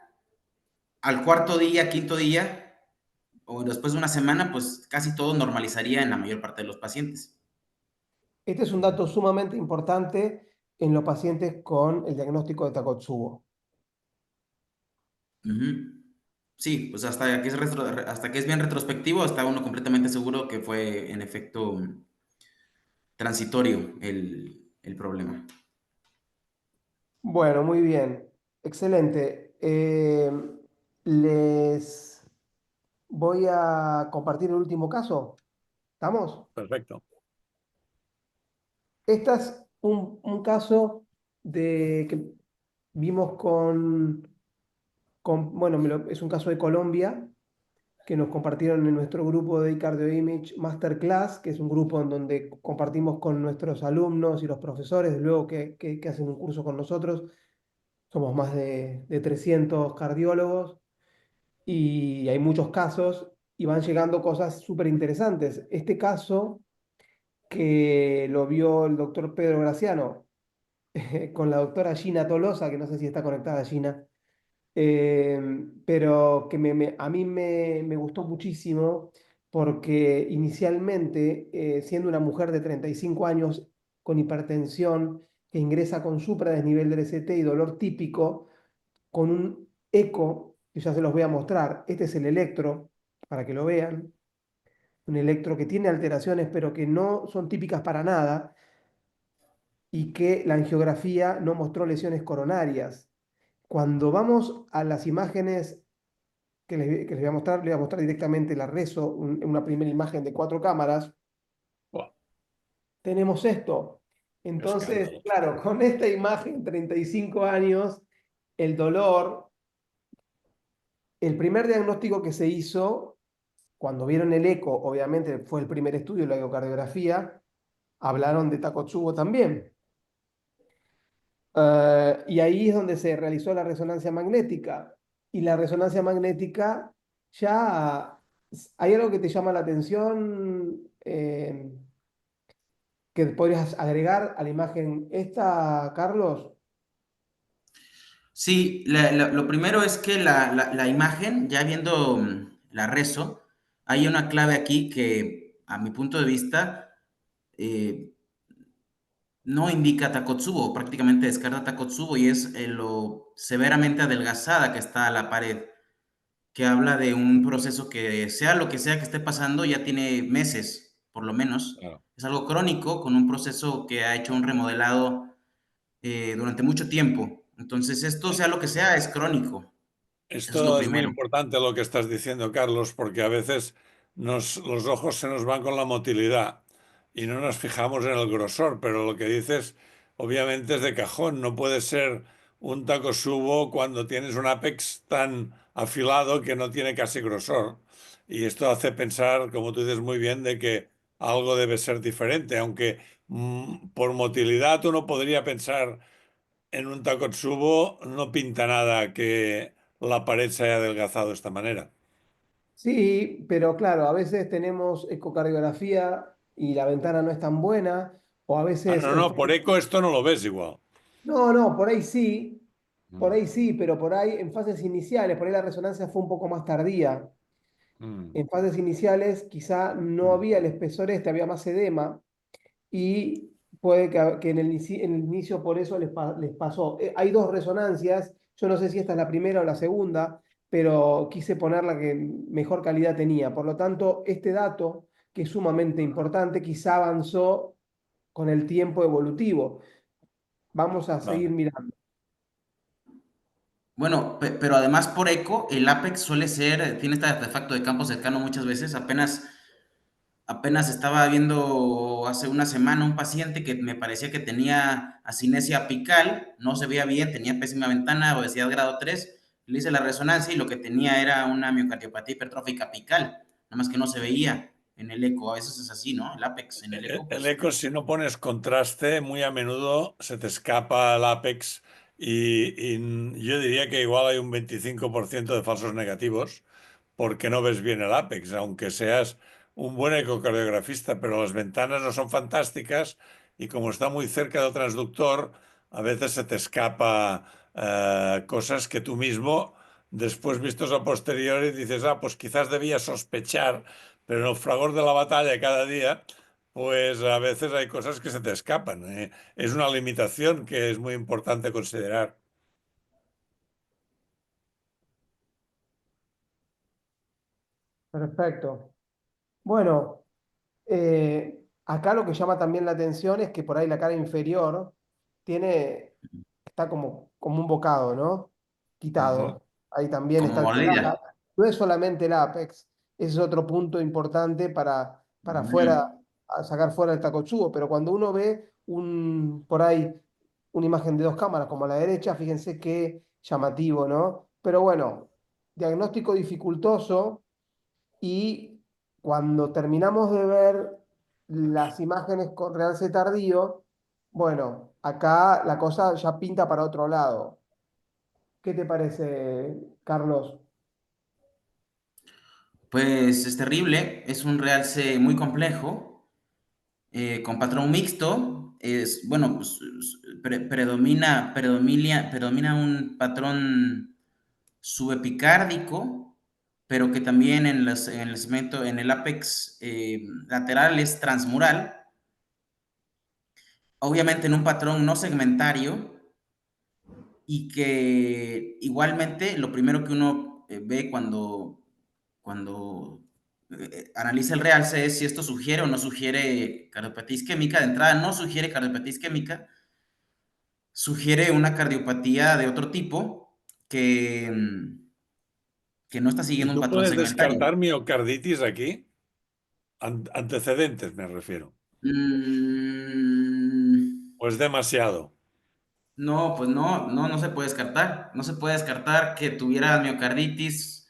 al cuarto día, quinto día, o después de una semana, pues casi todo normalizaría en la mayor parte de los pacientes. Este es un dato sumamente importante en los pacientes con el diagnóstico de Takotsubo. Ujú. Sí, pues hasta que es bien retrospectivo, está uno completamente seguro que fue en efecto transitorio el problema. Bueno, muy bien. Excelente. Les voy a compartir el último caso. ¿Estamos? Perfecto. Este es un caso que vimos bueno, es un caso de Colombia que nos compartieron en nuestro grupo de Cardio Image Masterclass, que es un grupo en donde compartimos con nuestros alumnos y los profesores, luego que hacen un curso con nosotros. Somos más de 300 cardiólogos y hay muchos casos y van llegando cosas súper interesantes. Este caso que lo vio el doctor Pedro Graciano con la doctora Gina Tolosa, que no sé si está conectada Gina, pero que a mí me gustó muchísimo porque inicialmente, siendo una mujer de 35 años con hipertensión, que ingresa con supradesnivel del ST y dolor típico, con un eco, que ya se los voy a mostrar, este es el electro, para que lo vean, un electro que tiene alteraciones, pero que no son típicas para nada, y que la angiografía no mostró lesiones coronarias. Cuando vamos a las imágenes que les voy a mostrar, les voy a mostrar directamente la reso, una primera imagen de 4 cámaras, Buah, tenemos esto. qué Entonces, escándalo. claro, con esta imagen, 35 años, el dolor, el primer diagnóstico que se hizo, cuando vieron el eco, obviamente fue el primer estudio, la ecocardiografía, hablaron de Takotsubo también. Y ahí es donde se realizó la resonancia magnética. Y la resonancia magnética ya hay algo que te llama la atención, que podrías agregar a la imagen esta, Carlos. Sí, lo primero es que la imagen, ya viendo la rezo, hay una clave aquí que, a mi punto de vista, eh, no indica Takotsubo, prácticamente descarta Takotsubo y es lo severamente adelgazada que está la pared, que habla de un proceso que, sea lo que sea que esté pasando, ya tiene meses, por lo menos. Claro. Es algo crónico, con un proceso que ha hecho un remodelado durante mucho tiempo. Entonces, esto, sea lo que sea, es crónico. Eso es lo Esto es muy primero. importante lo que estás diciendo, Carlos, porque a veces los ojos se nos van con la motilidad y no nos fijamos en el grosor, pero lo que dices obviamente es de cajón. No puede ser un Takotsubo cuando tienes un apex tan afilado que no tiene casi grosor. Y esto hace pensar, como tú dices muy bien, de que algo debe ser diferente, aunque por motilidad uno podría pensar en un Takotsubo, no pinta nada que la pared se haya adelgazado de esta manera. Sí, pero claro, a veces tenemos ecocardiografía y la ventana no es tan buena, o a Ah, veces no, no, por eco esto no lo ves igual. no, no, por Mm, ahí sí, pero por ahí en fases iniciales, por ahí la resonancia fue un poco más tardía. mm, En fases iniciales quizá no mm. había el espesor este, había más edema y puede que en el inicio por eso les pasó. Hay dos resonancias, yo no sé si esta es la primera o la segunda, pero quise poner la que mejor calidad tenía. Por lo tanto, este dato, que es sumamente importante, quizá avanzó con el tiempo evolutivo. Vamos a seguir Vale. mirando. Bueno, pero además por eco, el Apex suele ser, tiene este artefacto de campo cercano muchas veces. Apenas estaba viendo hace una semana un paciente que me parecía que tenía asinesia apical, no se veía bien, tenía pésima ventana, obesidad grado 3. Le hice la resonancia y lo que tenía era una miocardiopatía hipertrófica apical, nada más que no se veía en el eco. A veces es así, ¿no? El Apex en el eco, El pues eco, si no pones contraste, muy a menudo se te escapa el ápex y yo diría que igual hay un 25% de falsos negativos porque no ves bien el ápex, aunque seas un buen ecocardiografista, pero las ventanas no son fantásticas y como está muy cerca del transductor, a veces se te escapa cosas que tú mismo, después vistos a posteriori, dices, ah, pues quizás debía sospechar, pero en el fragor de la batalla cada día, pues a veces hay cosas que se te escapan. Es una limitación que es muy importante considerar. Perfecto. Bueno, acá lo que llama también la atención es que por ahí la cara inferior está como un bocado, ¿no? Ujú, Quitado. Ahí también como está el mordida. problema. No es solamente el ápex, ese es otro punto importante para Mm. sacar fuera el Takotsubo, pero cuando uno ve por ahí una imagen de dos cámaras como a la derecha, fíjense qué llamativo, ¿no? Pero bueno, diagnóstico dificultoso y cuando terminamos de ver las imágenes con realce tardío, bueno, acá la cosa ya pinta para otro lado. ¿Qué te parece, Carlos? Pues es terrible, es un realce muy complejo, con patrón mixto. Es, bueno, pues, predomina un patrón subepicárdico, pero que también en el segmento, en el ápex lateral es transmural, obviamente en un patrón no segmentario, y que igualmente lo primero que uno ve cuando analiza el realce es si esto sugiere o no sugiere cardiopatía isquémica. De entrada no sugiere cardiopatía isquémica, sugiere una cardiopatía de otro tipo que, que no está ¿Y siguiendo un tú patrón puedes segmentario. descartar miocarditis aquí? Antecedentes me refiero. Mm, ¿O es demasiado? no, pues no se puede descartar. No se puede descartar que tuviera miocarditis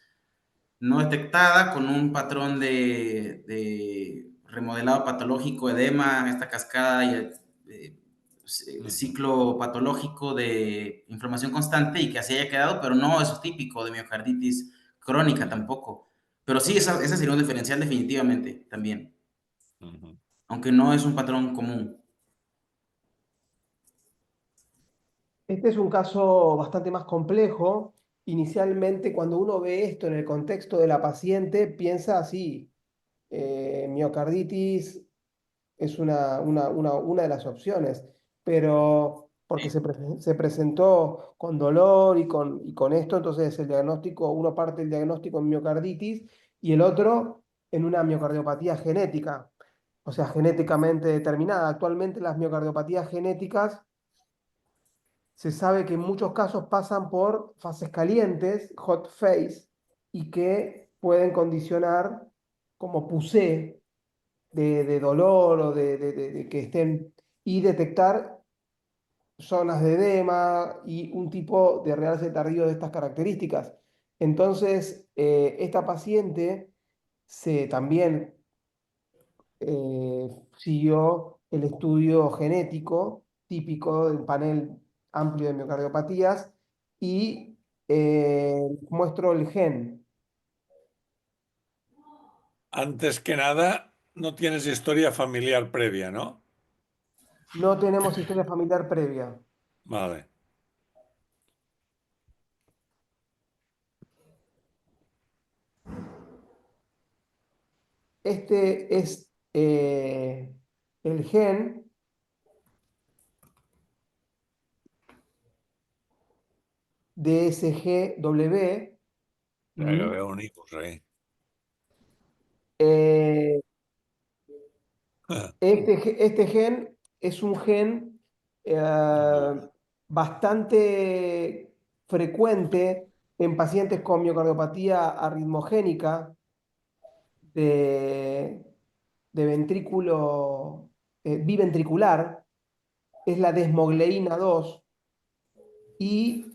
no detectada con un patrón de remodelado patológico, edema, esta cascada y Ujú, ciclo patológico de inflamación constante y que así haya quedado, pero no es típico de miocarditis crónica ujú, tampoco. Pero sí, esa sería un diferencial definitivamente también, ujú. aunque no es un patrón común. Este es un caso bastante más complejo. Inicialmente, cuando uno ve esto en el contexto de la paciente, piensa así, miocarditis es una de las opciones, pero porque se presentó con dolor y con esto, entonces el diagnóstico, uno parte el diagnóstico en miocarditis y el otro en una miocardiopatía genética, o sea, genéticamente determinada. Actualmente las miocardiopatías genéticas se sabe que en muchos casos pasan por fases calientes, hot phase, y que pueden condicionar como pusé de dolor o de que estén y detectar zonas de edema y un tipo de realce tardío de estas características. Entonces, esta paciente también siguió el estudio genético típico de un panel amplio de miocardiopatías y muestro el gen. Antes que nada, no tienes historia familiar previa, ¿no? No tenemos historia familiar previa. Vale. Este es el gen DSGW. Ya que ¿Mm? veo un icus ahí. Eh, este gen es un gen bastante frecuente en pacientes con miocardiopatía arritmogénica de, de ventrículo biventricular, es la desmogleína 2 y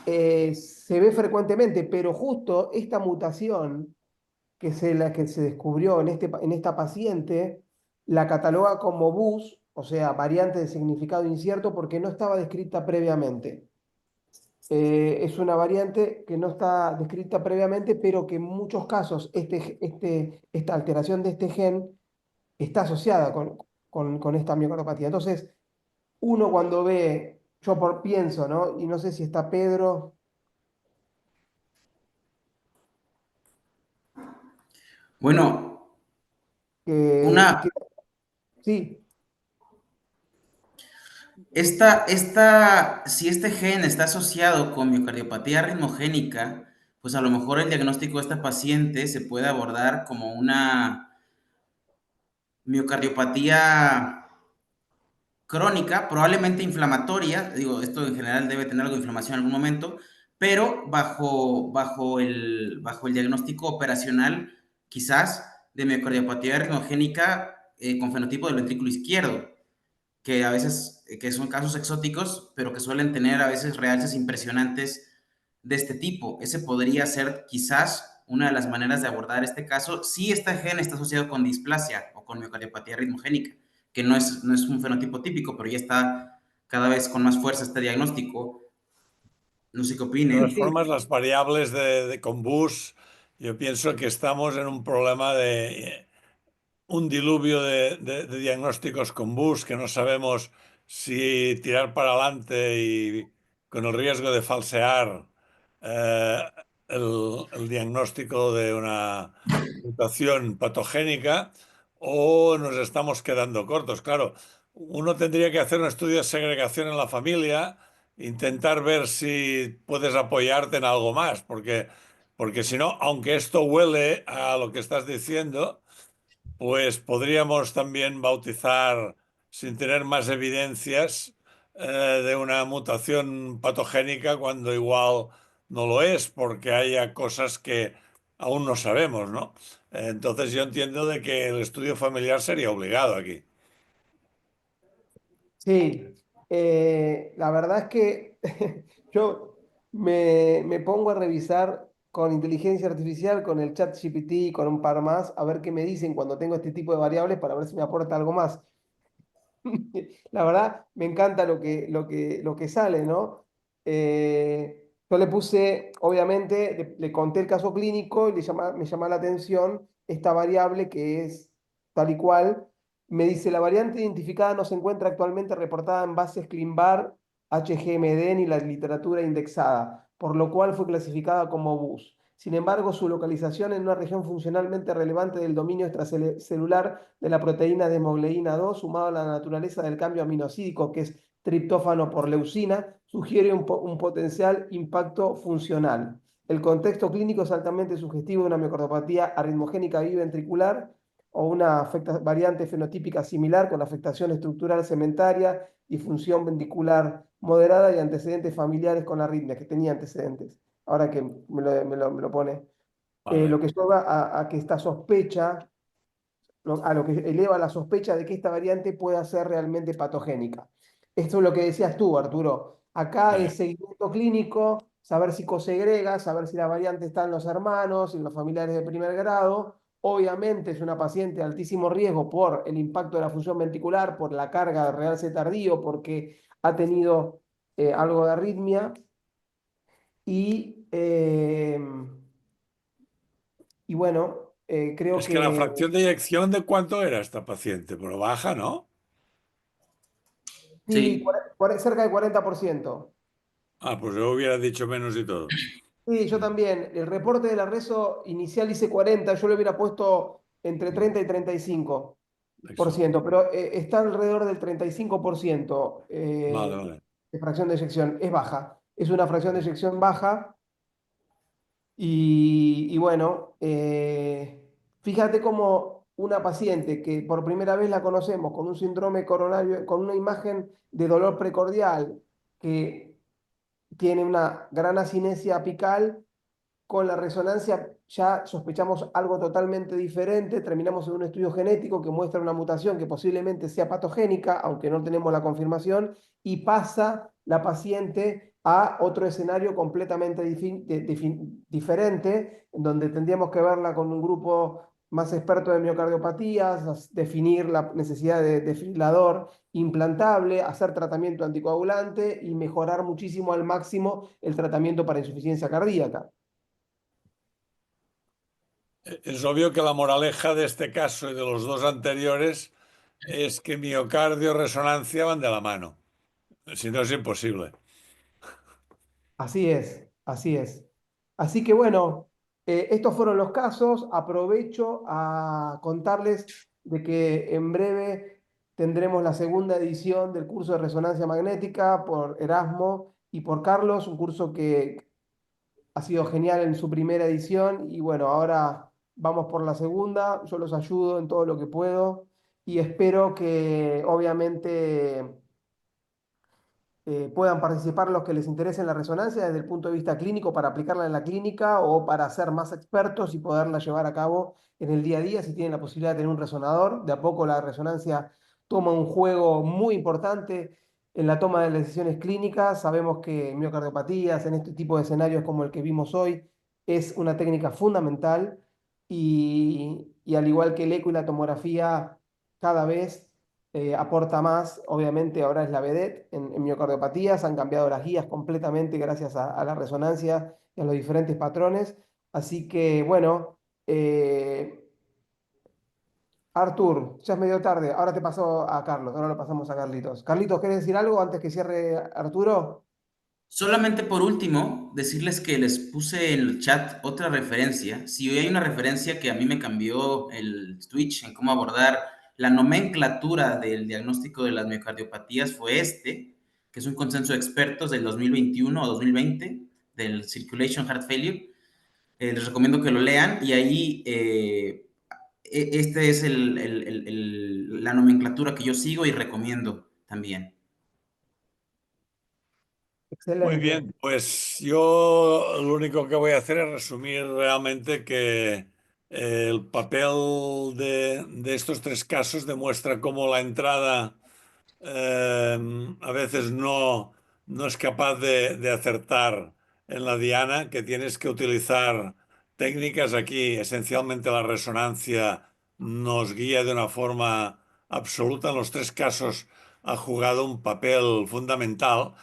se ve frecuentemente, pero justo esta mutación la que se descubrió en esta paciente, la cataloga como BUS, o sea, variante de significado incierto, porque no estaba descrita previamente. Es una variante que no está descrita previamente, pero que en muchos casos esta alteración de este gen está asociada con esta miocardopatía. Entonces, uno cuando ve, pienso, ¿no? Y no sé si está Pedro, Bueno, que, una, que- sí, si este gen está asociado con miocardiopatía ritmogénica, pues a lo mejor el diagnóstico de esta paciente se puede abordar como una miocardiopatía crónica, probablemente inflamatoria, digo, esto en general debe tener algo de inflamación en algún momento, pero bajo el diagnóstico operacional, quizás, de miocardiopatía ritmogénica con fenotipo del ventrículo izquierdo, que a veces, que son casos exóticos, pero que suelen tener a veces realces impresionantes de este tipo. Ese podría ser quizás una de las maneras de abordar este caso si este gen está asociado con displasia o con miocardiopatía ritmogénica, que no es un fenotipo típico, pero ya está cada vez con más fuerza este diagnóstico. No sé qué De todas opinen. sí, formas, las variables con bus, yo pienso que estamos en un problema de un diluvio de diagnósticos con bus que no sabemos si tirar para adelante y con el riesgo de falsear eh, el diagnóstico de una mutación patogénica o nos estamos quedando cortos. Claro, uno tendría que hacer un estudio de segregación en la familia, intentar ver si puedes apoyarte en algo más, porque si no, aunque esto huele a lo que estás diciendo, pues podríamos también bautizar, sin tener más evidencias, de una mutación patogénica cuando igual no lo es, porque haya cosas que aún no sabemos, ¿no? Entonces yo entiendo de que el estudio familiar sería obligado aquí. sí, la verdad es que yo me pongo a revisar con inteligencia artificial, con el chat GPT, con un par más, a ver qué me dicen cuando tengo este tipo de variables para ver si me aporta algo más. La verdad, me encanta lo que sale, ¿no? Yo le puse, obviamente, le conté el caso clínico y me llama la atención esta variable que es tal y cual. Me dice, la variante identificada no se encuentra actualmente reportada en bases ClinVar, HGMD ni la literatura indexada, por lo cual fue clasificada como BUS. Sin embargo, su localización en una región funcionalmente relevante del dominio extracelular de la proteína de hemogleína 2, sumado a la naturaleza del cambio aminosídico, que es triptófano por leucina, sugiere un potencial impacto funcional. El contexto clínico es altamente sugestivo de una miocardopatía arritmogénica biventricular o una variante fenotípica similar con afectación estructural cementaria, disfunción ventricular moderada y antecedentes familiares con arritmia, que tenía antecedentes. Ahora que me lo pone. Lo Vale. que lleva a que esta sospecha, a lo que eleva la sospecha de que esta variante pueda ser realmente patogénica. Esto es lo que decías tú, Arturo. Acá es seguimiento clínico, saber si cosegrega, saber si la variante está en los hermanos, en los familiares de primer grado, Obviamente es una paciente de altísimo riesgo por el impacto de la función ventricular, por la carga de realce tardío, porque ha tenido algo de arritmia y, eh, y bueno, creo Es que la que fracción de eyección de cuánto era esta paciente, pero baja, ¿no? sí, Sí, cerca del 40%. Ah, pues yo hubiera dicho menos y todo. Sí, yo Mm, también. El reporte de la reso inicial dice 40, yo le hubiera puesto entre 30 y 35%, Exacto. pero está alrededor del 35% Vale, vale. de fracción de eyección. Es baja. Es una fracción de eyección baja y bueno, fíjate cómo una paciente que por primera vez la conocemos con un síndrome coronario, con una imagen de dolor precordial, que tiene una gran asinesia apical, con la resonancia ya sospechamos algo totalmente diferente, terminamos en un estudio genético que muestra una mutación que posiblemente sea patogénica, aunque no tenemos la confirmación, y pasa la paciente a otro escenario completamente diferente, en donde tendríamos que verla con un grupo más experto de miocardiopatías, definir la necesidad de desfibrilador implantable, hacer tratamiento anticoagulante y mejorar muchísimo al máximo el tratamiento para insuficiencia cardíaca. Es obvio que la moraleja de este caso y de los dos anteriores es que miocardio y resonancia van de la mano. Si no, es imposible. Así es, así es. Así que bueno, estos fueron los casos. Aprovecho a contarles de que en breve tendremos la segunda edición del curso de resonancia magnética por Erasmo y por Carlos, un curso que ha sido genial en su primera edición y bueno, ahora vamos por la segunda. Yo los ayudo en todo lo que puedo y espero que obviamente puedan participar los que les interese la resonancia desde el punto de vista clínico para aplicarla en la clínica o para ser más expertos y poderla llevar a cabo en el día a día si tienen la posibilidad de tener un resonador. De a poco la resonancia toma un juego muy importante en la toma de decisiones clínicas. Sabemos que miocardiopatías en este tipo de escenarios como el que vimos hoy es una técnica fundamental y al igual que el eco y la tomografía cada vez aporta más. Obviamente ahora es la vedette en miocardiopatías, han cambiado las guías completamente gracias a la resonancia y a los diferentes patrones. Así que bueno, Artur, ya es medio tarde, ahora te paso a Carlos, ahora lo pasamos a Carlitos. Carlitos, ¿quieres decir algo antes que cierre Arturo? solamente por último, decirles que les puse en el chat otra referencia. Si hoy hay una referencia que a mí me cambió el switch en cómo abordar la nomenclatura del diagnóstico de las miocardiopatías, fue este, que es un consenso de expertos del 2021 o 2020 del Circulation Heart Failure. Les recomiendo que lo lean y ahí este es la nomenclatura que yo sigo y recomiendo también. Muy Excelente. bien, pues yo lo único que voy a hacer es resumir realmente que el papel de estos tres casos demuestra cómo la entrada a veces no es capaz de acertar en la diana, que tienes que utilizar técnicas aquí, esencialmente la resonancia nos guía de una forma absoluta. En los tres casos ha jugado un papel fundamental.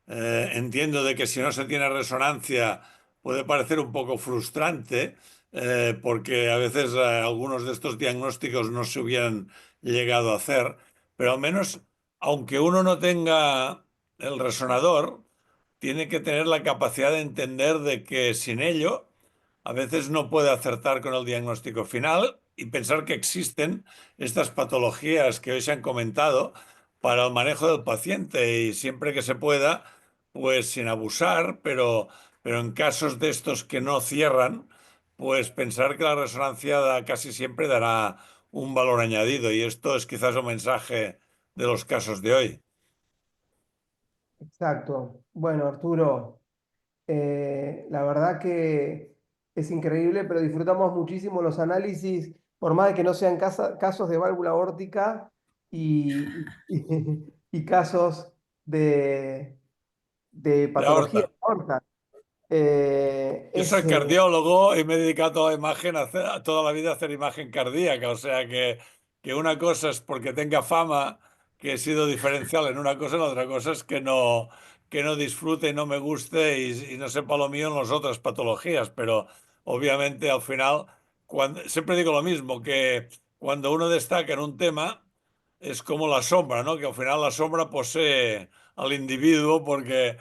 Entiendo de que si no se tiene resonancia puede parecer un poco frustrante, porque a veces algunos de estos diagnósticos no se hubieran llegado a hacer, pero al menos aunque uno no tenga el resonador, tiene que tener la capacidad de entender de que sin ello a veces no puede acertar con el diagnóstico final y pensar que existen estas patologías que hoy se han comentado para el manejo del paciente y siempre que se pueda, pues sin abusar, pero en casos de estos que no cierran, pues pensar que la resonancia casi siempre dará un valor añadido y esto es quizás un mensaje de los casos de hoy. Exacto. Bueno, Arturo. La verdad que es increíble, pero disfrutamos muchísimo los análisis, por más de que no sean casos de válvula aórtica y casos de De patología aorta. de aorta. Yo soy cardiólogo y me he dedicado a imagen, toda la vida a hacer imagen cardíaca, o sea que una cosa es porque tenga fama, que he sido diferencial en una cosa, en otra cosa es que no disfrute y no me guste y no sepa lo mío en las otras patologías, pero obviamente al final, siempre digo lo mismo, que cuando uno destaca en un tema es como la sombra, ¿no? Que al final la sombra posee al individuo porque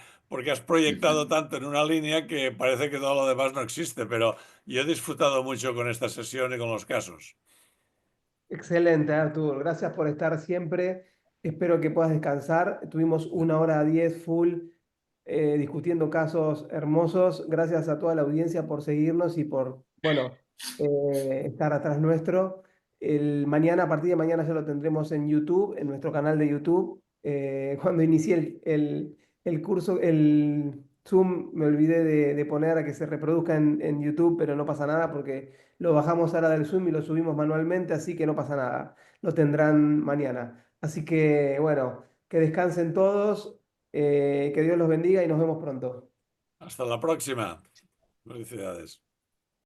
has proyectado tanto en una línea que parece que todo lo demás no existe, pero yo he disfrutado mucho con esta sesión y con los casos. Excelente, Artur. Gracias por estar siempre. Espero que puedas descansar. Tuvimos 1 hora 10 full discutiendo casos hermosos. Gracias a toda la audiencia por seguirnos y por, bueno, estar atrás nuestro. Mañana, a partir de mañana ya lo tendremos en YouTube, en nuestro canal de YouTube. Cuando inicié el curso, el Zoom, me olvidé de poner a que se reproduzca en YouTube, pero no pasa nada porque lo bajamos ahora del Zoom y lo subimos manualmente, así que no pasa nada. Lo tendrán mañana. Así que, bueno, que descansen todos, que Dios los bendiga y nos vemos pronto. Hasta la próxima. Felicidades.